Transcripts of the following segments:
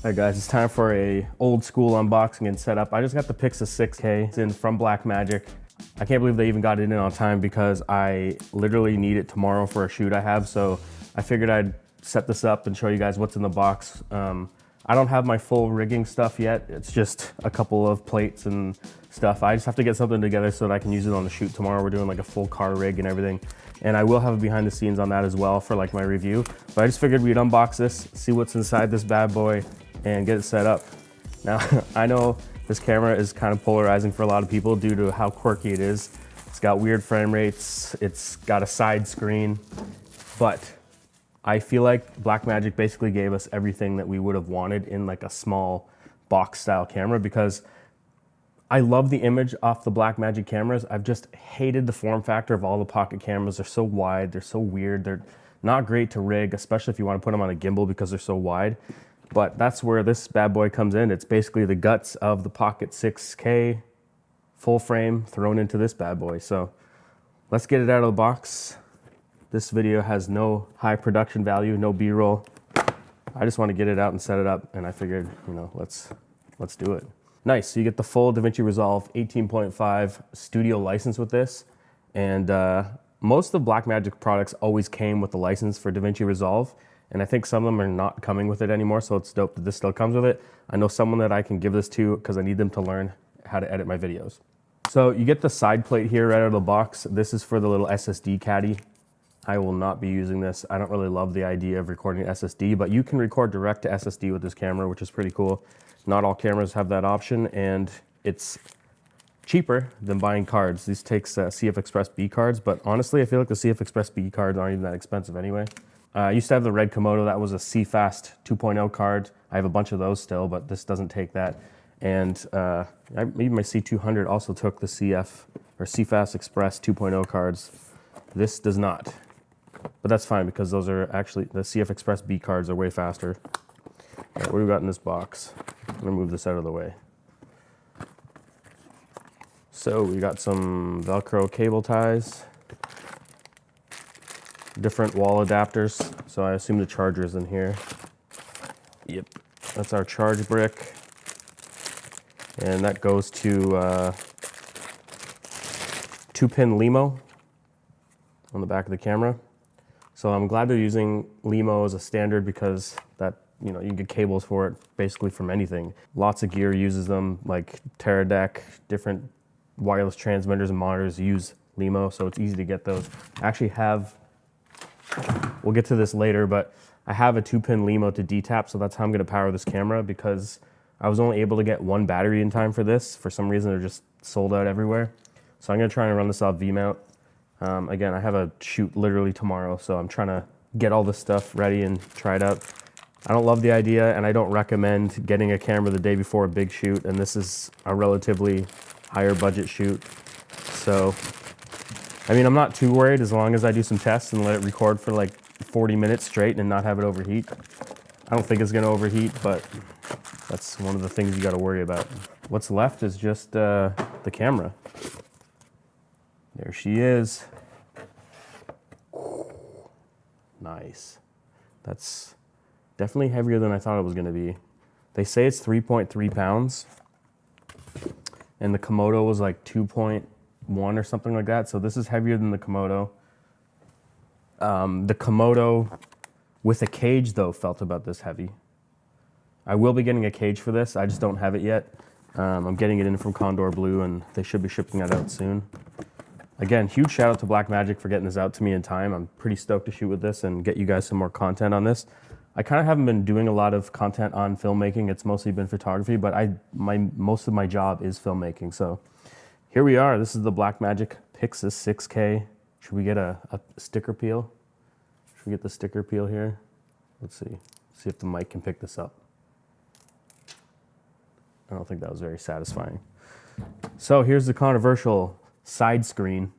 Alright guys, it's time for a old school unboxing and setup. I just got the PYXIS 6K. It's in from Blackmagic. I can't believe they even got it in on time because I literally need it tomorrow for a shoot I have. So I figured I'd set this up and show you guys what's in the box. I don't have my full rigging stuff yet. It's just a couple of plates and stuff. I just have to get something together so that I can use it on the shoot tomorrow. We're doing like a full car rig and everything. And I will have a behind the scenes on that as well for like my review. But I just figured we'd unbox this, see what's inside this bad boy, and get it set up. Now, I know this camera is kind of polarizing for a lot of people due to how quirky it is. It's got weird frame rates, it's got a side screen, but I feel like Blackmagic basically gave us everything that we would have wanted in like a small box style camera, because I love the image off the Blackmagic cameras. I've just hated the form factor of all the pocket cameras. They're so wide, they're so weird, they're not great to rig, especially if you want to put them on a gimbal because they're so wide. But that's where this bad boy comes in. It's basically the guts of the Pocket 6K full frame thrown into this bad boy. So let's get it out of the box. This video has no high production value, no B-roll. I just want to get it out and set it up, and I figured, you know, let's do it. Nice, so you get the full DaVinci Resolve 18.5 studio license with this. And most of Blackmagic products always came with the license for DaVinci Resolve. And I think some of them are not coming with it anymore, so it's dope that this still comes with it. I know someone that I can give this to because I need them to learn how to edit my videos. So you get the side plate here right out of the box. This is for the little SSD caddy. I will not be using this. I don't really love the idea of recording SSD, but you can record direct to SSD with this camera, which is pretty cool. Not all cameras have that option, and it's cheaper than buying cards. These takes CF Express B cards, but honestly, I feel like the CF Express B cards aren't even that expensive anyway. I used to have the red Komodo. That was a CFast 2.0 card. I have a bunch of those still, but this doesn't take that. And even my C200 also took the CF or CFast Express 2.0 cards. This does not, but that's fine because those are actually, the CF Express B cards are way faster. All right, what do we got in this box? I'm gonna move this out of the way. So we got some Velcro cable ties, different wall adapters, so I assume the charger's in here. Yep, that's our charge brick, and that goes to 2-pin LEMO on the back of the camera. So I'm glad they're using LEMO as a standard because that, you know, you get cables for it basically from anything. Lots of gear uses them, like Teradek, different wireless transmitters and monitors use LEMO, so it's easy to get those. I actually have, we'll get to this later, but I have a 2-pin LEMO to D-tap, so that's how I'm gonna power this camera because I was only able to get one battery in time for this. For some reason, they're just sold out everywhere. So I'm gonna try and run this off V-mount. Again, I have a shoot literally tomorrow, so I'm trying to get all this stuff ready and try it out. I don't love the idea, and I don't recommend getting a camera the day before a big shoot, and this is a relatively higher budget shoot. So, I mean, I'm not too worried as long as I do some tests and let it record for like 40 minutes straight and not have it overheat. I don't think it's gonna overheat, but that's one of the things you gotta worry about. What's left is just the camera. There she is. Nice. That's definitely heavier than I thought it was gonna be. They say it's 3.3 pounds, and the Komodo was like 2.1 or something like that. So this is heavier than the Komodo. The Komodo with a cage though felt about this heavy. I will be getting a cage for this. I just don't have it yet. I'm getting it in from Condor Blue, and they should be shipping that out soon. Again, huge shout out to Blackmagic for getting this out to me in time. I'm pretty stoked to shoot with this and get you guys some more content on this. I kind of haven't been doing a lot of content on filmmaking. It's mostly been photography, but most of my job is filmmaking. So here we are. This is the Blackmagic PYXIS 6K. Should we get a sticker peel? Should we get the sticker peel here? Let's see. See if the mic can pick this up. I don't think that was very satisfying. So here's the controversial side screen.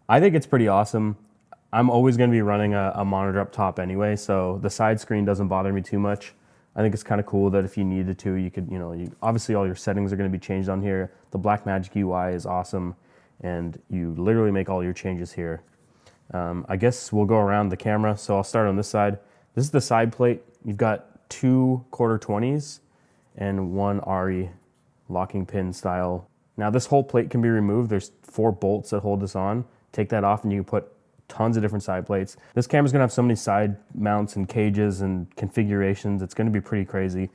I think it's pretty awesome. I'm always going to be running a monitor up top anyway, so the side screen doesn't bother me too much. I think it's kind of cool that if you needed to, you could, obviously all your settings are going to be changed on here. The Blackmagic UI is awesome, and you literally make all your changes here. I guess we'll go around the camera, so I'll start on this side. This is the side plate. You've got 2 1/4-20s and 1 RE locking pin style. Now this whole plate can be removed. There's 4 bolts that hold this on. Take that off and you can put tons of different side plates. This camera's gonna have so many side mounts and cages and configurations. It's gonna be pretty crazy.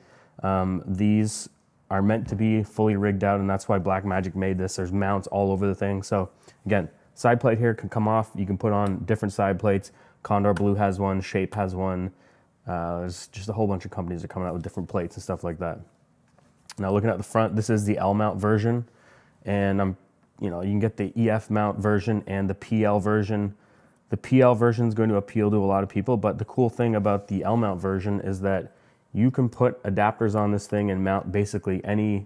These are meant to be fully rigged out, and that's why Blackmagic made this. There's mounts all over the thing. So again, side plate here can come off. You can put on different side plates. Condor Blue has one, Shape has one. There's just a whole bunch of companies that are coming out with different plates and stuff like that. Now looking at the front, this is the L mount version, and you can get the EF mount version and the PL version. The PL version is going to appeal to a lot of people, but the cool thing about the L mount version is that you can put adapters on this thing and mount basically any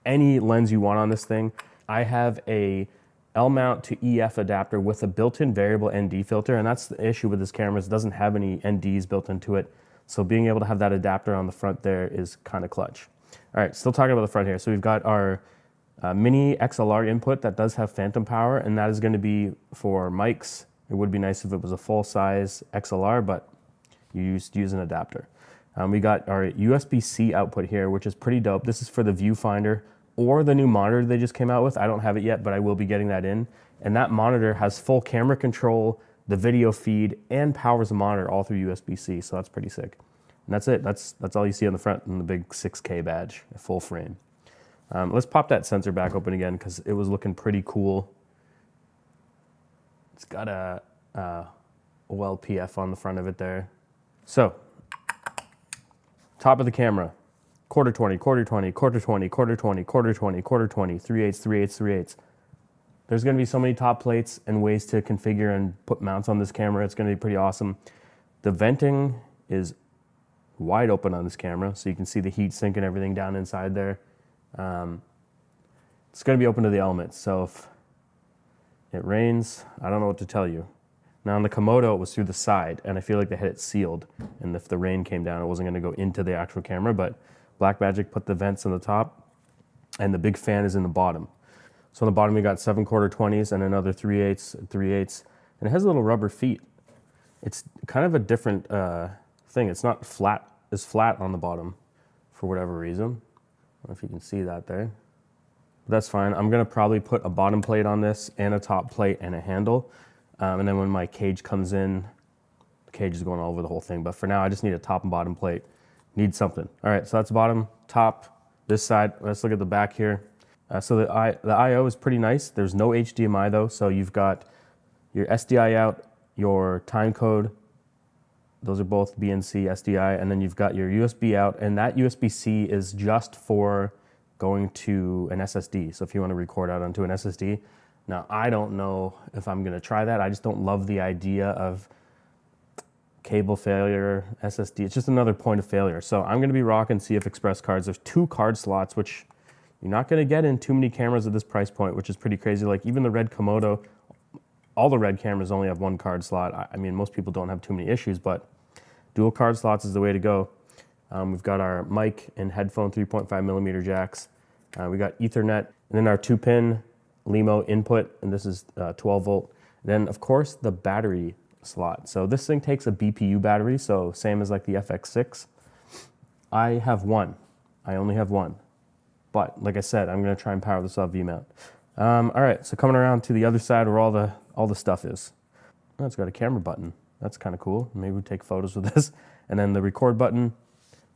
lens you want on this thing. I have a L mount to EF adapter with a built-in variable ND filter, and that's the issue with this camera, is it doesn't have any NDs built into it. So being able to have that adapter on the front there is kind of clutch. All right, still talking about the front here. So we've got our mini XLR input that does have phantom power, and that is going to be for mics. It would be nice if it was a full-size XLR, but you use an adapter. We got our USB-C output here, which is pretty dope. This is for the viewfinder or the new monitor they just came out with. I don't have it yet, but I will be getting that in. And that monitor has full camera control, the video feed, and powers the monitor all through USB-C, so that's pretty sick. And that's it. That's all you see on the front and the big 6K badge, full frame. Let's pop that sensor back open again because it was looking pretty cool. It's got a OLPF on the front of it there. So, top of the camera, 1/4-20, 1/4-20, 1/4-20, 1/4-20, 1/4-20, 1/4-20, 3/8, 3/8, 3/8. There's gonna be so many top plates and ways to configure and put mounts on this camera. It's gonna be pretty awesome. The venting is wide open on this camera, so you can see the heat sink and everything down inside there. It's gonna be open to the elements, so if it rains, I don't know what to tell you. Now on the Komodo, it was through the side, and I feel like they had it sealed, and if the rain came down, it wasn't gonna go into the actual camera, but Blackmagic put the vents on the top, and the big fan is in the bottom. So on the bottom, we got 7 1/4-20s and another 3/8, 3/8, and it has little rubber feet. It's kind of a different thing. It's not flat, it's flat on the bottom for whatever reason. I don't know if you can see that there. But that's fine. I'm gonna probably put a bottom plate on this and a top plate and a handle. And then when my cage comes in, the cage is going all over the whole thing. But for now, I just need a top and bottom plate. Need something. All right, so that's bottom, top, this side. Let's look at the back here. So the I/O is pretty nice. There's no HDMI though, so you've got your SDI out, your time code. Those are both BNC, SDI, and then you've got your USB out, and that USB-C is just for going to an SSD. So if you want to record out onto an SSD. Now, I don't know if I'm gonna try that. I just don't love the idea of cable failure, SSD. It's just another point of failure. So I'm gonna be rocking CF Express cards. There's 2 card slots, which you're not gonna get in too many cameras at this price point, which is pretty crazy. Like even the Red Komodo, all the Red cameras only have 1 card slot. I mean, most people don't have too many issues, but dual card slots is the way to go. We've got our mic and headphone 3.5mm jacks. We got Ethernet, and then our 2-pin LEMO input, and this is 12 volt. Then of course the battery slot. So this thing takes a BPU battery, so same as like the FX6. I have 1. I only have 1. But like I said, I'm gonna try and power this off V-mount. All right, so coming around to the other side where all the stuff is. Oh, it's got a camera button. That's kind of cool. Maybe we take photos with this. And then the record button.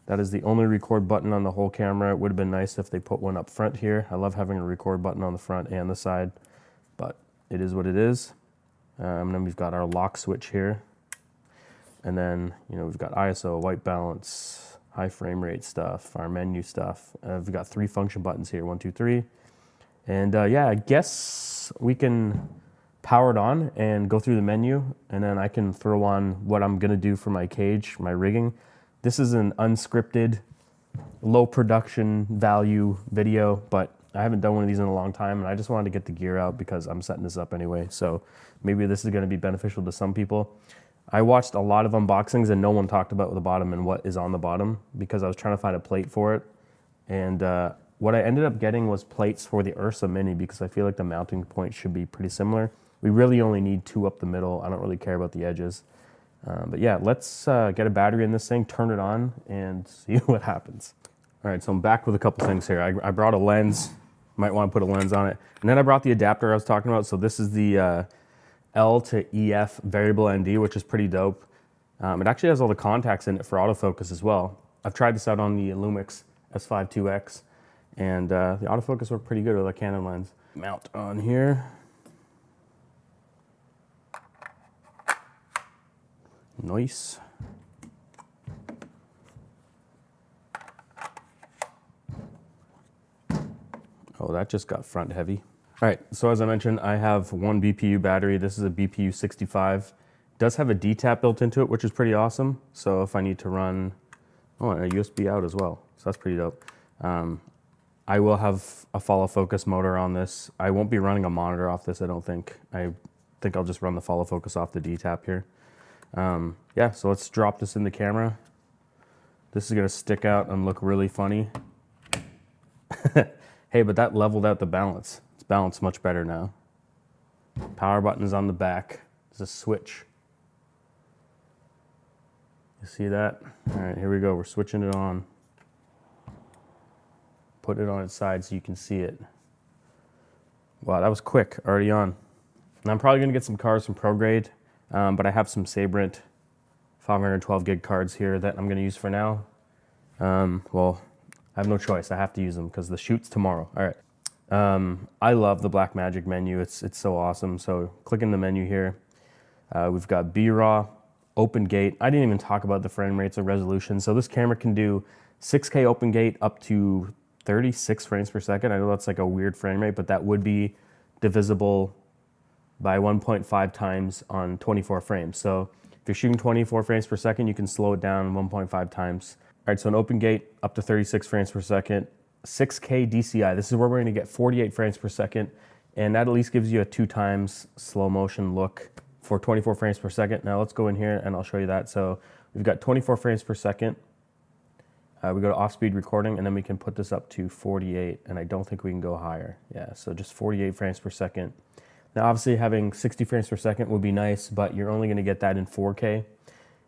That is the only record button on the whole camera. It would have been nice if they put one up front here. I love having a record button on the front and the side, but it is what it is. And then we've got our lock switch here. And then, we've got ISO, white balance, high frame rate stuff, our menu stuff. We've got 3 function buttons here, 1, 2, 3. And yeah, I guess we can power it on and go through the menu, and then I can throw on what I'm gonna do for my cage, my rigging. This is an unscripted, low production value video, but I haven't done one of these in a long time, and I just wanted to get the gear out because I'm setting this up anyway, so maybe this is gonna be beneficial to some people. I watched a lot of unboxings and no one talked about the bottom and what is on the bottom because I was trying to find a plate for it. And what I ended up getting was plates for the Ursa Mini because I feel like the mounting point should be pretty similar. We really only need 2 up the middle. I don't really care about the edges. But yeah, let's get a battery in this thing, turn it on, and see what happens. All right, so I'm back with a couple things here. I brought a lens. Might want to put a lens on it. And then I brought the adapter I was talking about. So this is the L to EF variable ND, which is pretty dope. It actually has all the contacts in it for autofocus as well. I've tried this out on the Lumix S5 IIX, and the autofocus worked pretty good with a Canon lens. Mount on here. Nice. Oh, that just got front heavy. All right, so as I mentioned, I have one BPU battery. This is a BPU 65. It does have a DTAP built into it, which is pretty awesome. So if I need to run, oh, and a USB out as well. So that's pretty dope. I will have a follow focus motor on this. I won't be running a monitor off this, I don't think. I think I'll just run the follow focus off the DTAP here. Yeah, so let's drop this in the camera. This is gonna stick out and look really funny. Hey, but that leveled out the balance. It's balanced much better now. Power button is on the back. There's a switch. You see that? All right, here we go. We're switching it on. Put it on its side so you can see it. Wow, that was quick, already on. And I'm probably gonna get some cards from ProGrade, but I have some Sabrent 512 gig cards here that I'm gonna use for now. Well, I have no choice. I have to use them because the shoot's tomorrow. All right. I love the Blackmagic menu. It's so awesome. So click in the menu here. We've got B-RAW, open gate. I didn't even talk about the frame rates or resolution. So this camera can do 6K open gate up to 36 frames per second. I know that's like a weird frame rate, but that would be divisible by 1.5 times on 24 frames. So if you're shooting 24 frames per second, you can slow it down 1.5 times. All right, so an open gate up to 36 frames per second, 6K DCI. This is where we're gonna get 48 frames per second, and that at least gives you a 2 times slow motion look for 24 frames per second. Now let's go in here and I'll show you that. So we've got 24 frames per second. We go to off-speed recording, and then we can put this up to 48, and I don't think we can go higher. Yeah, so just 48 frames per second. Now obviously having 60 frames per second would be nice, but you're only gonna get that in 4K.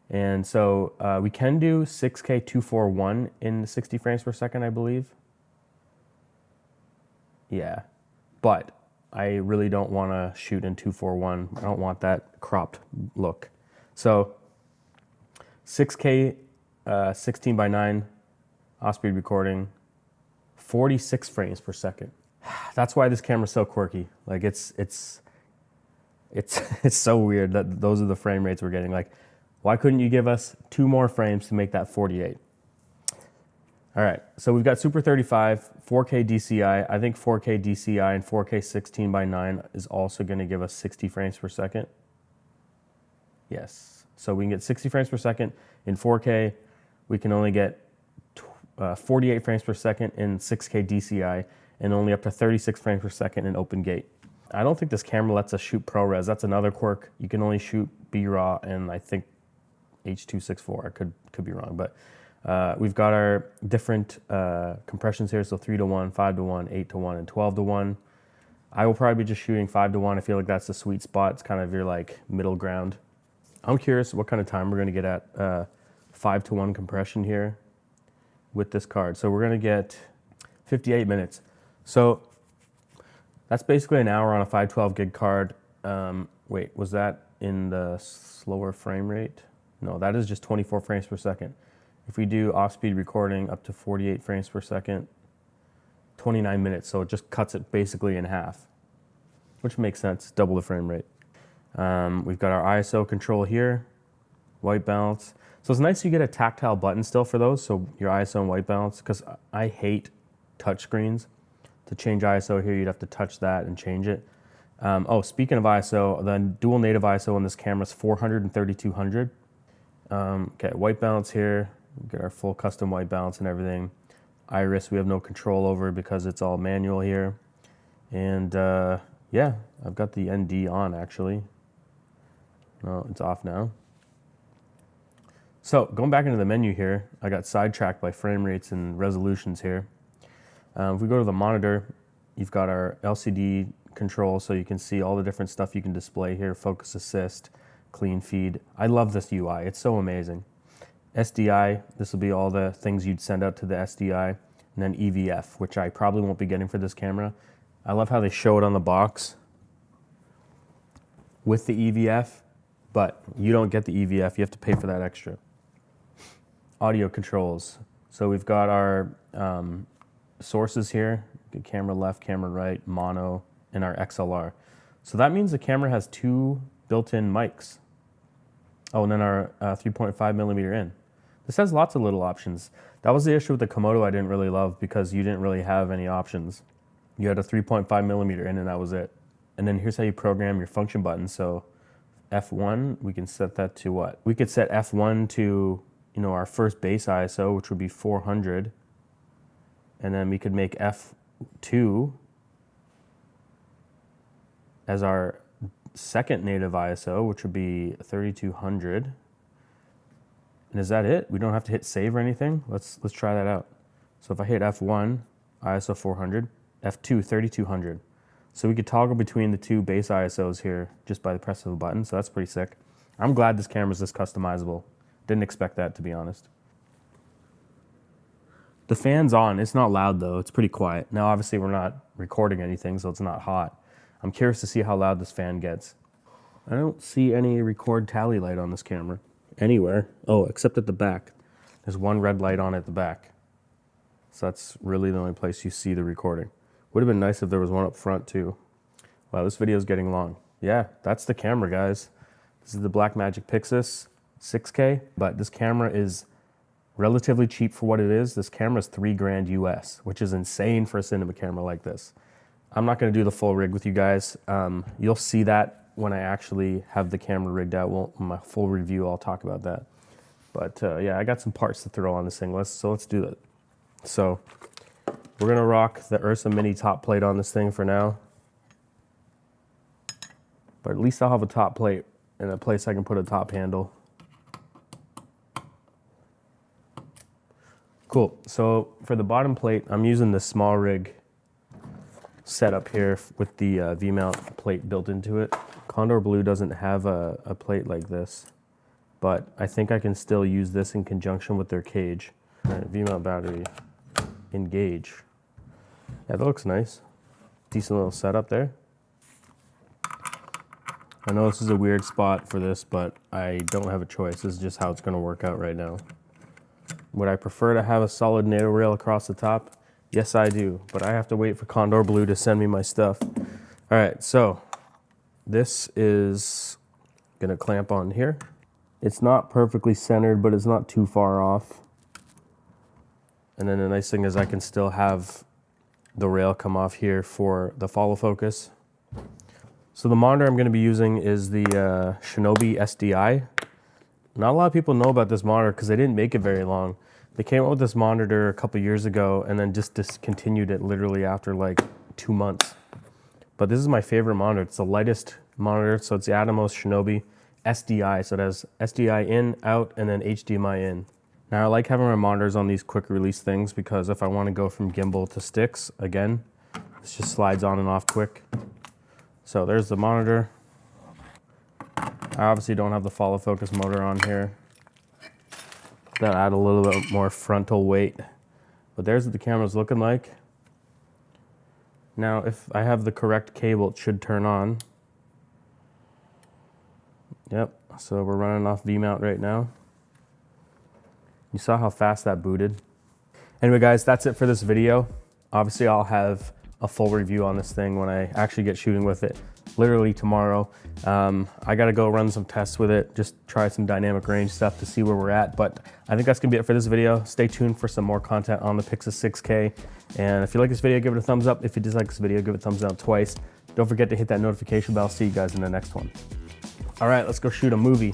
And so we can do 6K 241 in 60 frames per second, I believe. Yeah, but I really don't want to shoot in 241. I don't want that cropped look. So 6K 16:9 off-speed recording, 46 frames per second. That's why this camera's so quirky. Like it's so weird that those are the frame rates we're getting. Like, why couldn't you give us 2 more frames to make that 48? All right, so we've got Super 35, 4K DCI. I think 4K DCI and 4K 16:9 is also gonna give us 60 frames per second. Yes, so we can get 60 frames per second in 4K. We can only get 48 frames per second in 6K DCI and only up to 36 frames per second in open gate. I don't think this camera lets us shoot ProRes. That's another quirk. You can only shoot B-RAW and I think H.264. I could be wrong, but we've got our different compressions here. So 3:1, 5:1, 8:1, and 12:1. I will probably be just shooting 5:1. I feel like that's the sweet spot. It's kind of your like middle ground. I'm curious what kind of time we're gonna get at 5:1 compression here with this card. So we're gonna get 58 minutes. So that's basically an hour on a 512 gig card. Wait, was that in the slower frame rate? No, that is just 24 frames per second. If we do off-speed recording up to 48 frames per second, 29 minutes. So it just cuts it basically in half, which makes sense, double the frame rate. We've got our ISO control here, white balance. So it's nice you get a tactile button still for those, so your ISO and white balance, because I hate touch screens. To change ISO here, you'd have to touch that and change it. Oh, speaking of ISO, the dual native ISO on this camera is 400 and 3200. Okay, white balance here. We get our full custom white balance and everything. Iris, we have no control over because it's all manual here. And yeah, I've got the ND on actually. No, it's off now. So going back into the menu here, I got sidetracked by frame rates and resolutions here. If we go to the monitor, you've got our LCD control, so you can see all the different stuff you can display here, focus assist, clean feed. I love this UI, it's so amazing. SDI, this will be all the things you'd send out to the SDI, and then EVF, which I probably won't be getting for this camera. I love how they show it on the box with the EVF, but you don't get the EVF, you have to pay for that extra. Audio controls. So we've got our sources here, camera left, camera right, mono, and our XLR. So that means the camera has 2 built-in mics. Oh, and then our 3.5 millimeter in. This has lots of little options. That was the issue with the Komodo I didn't really love because you didn't really have any options. You had a 3.5 millimeter in and that was it. And then here's how you program your function buttons. So F1, we can set that to what? We could set F1 to, you know, our first base ISO, which would be 400. And then we could make F2 as our second native ISO, which would be 3200. And is that it? We don't have to hit save or anything? Let's try that out. So if I hit F1, ISO 400, F2, 3200. So we could toggle between the 2 base ISOs here just by the press of a button, so that's pretty sick. I'm glad this camera's this customizable. Didn't expect that, to be honest. The fan's on. It's not loud though, it's pretty quiet. Now obviously we're not recording anything, so it's not hot. I'm curious to see how loud this fan gets. I don't see any record tally light on this camera anywhere. Oh, except at the back. There's one red light on at the back. So that's really the only place you see the recording. Would have been nice if there was one up front too. Wow, this video is getting long. Yeah, that's the camera, guys. This is the Blackmagic PYXIS 6K, but this camera is relatively cheap for what it is. This camera is $3 grand US, which is insane for a cinema camera like this. I'm not gonna do the full rig with you guys. You'll see that when I actually have the camera rigged out. Well, my full review, I'll talk about that. But yeah, I got some parts to throw on this thing, so let's do that. So we're gonna rock the Ursa Mini top plate on this thing for now. But at least I'll have a top plate and a place I can put a top handle. Cool, so for the bottom plate, I'm using the small rig setup here with the V-mount plate built into it. Condor Blue doesn't have a plate like this, but I think I can still use this in conjunction with their cage. All right, V-mount battery, engage. Yeah, that looks nice. Decent little setup there. I know this is a weird spot for this, but I don't have a choice. This is just how it's gonna work out right now. Would I prefer to have a solid NATO rail across the top? Yes, I do, but I have to wait for Condor Blue to send me my stuff. All right, so this is gonna clamp on here. It's not perfectly centered, but it's not too far off. And then the nice thing is I can still have the rail come off here for the follow focus. So the monitor I'm gonna be using is the Shinobi SDI. Not a lot of people know about this monitor because they didn't make it very long. They came out with this monitor a couple years ago and then just discontinued it literally after like 2 months. But this is my favorite monitor. It's the lightest monitor, so it's the Atomos Shinobi SDI. So it has SDI in, out, and then HDMI in. Now I like having my monitors on these quick release things because if I want to go from gimbal to sticks, again, this just slides on and off quick. So there's the monitor. I obviously don't have the follow focus motor on here. That'll add a little bit more frontal weight. But there's what the camera's looking like. Now, if I have the correct cable, it should turn on. Yep, so we're running off V-mount right now. You saw how fast that booted. Anyway, guys, that's it for this video. Obviously, I'll have a full review on this thing when I actually get shooting with it, literally tomorrow. I gotta go run some tests with it, just try some dynamic range stuff to see where we're at. But I think that's gonna be it for this video. Stay tuned for some more content on the PYXIS 6K. And if you like this video, give it a thumbs up. If you dislike this video, give it a thumbs down twice. Don't forget to hit that notification bell. See you guys in the next one. All right, let's go shoot a movie.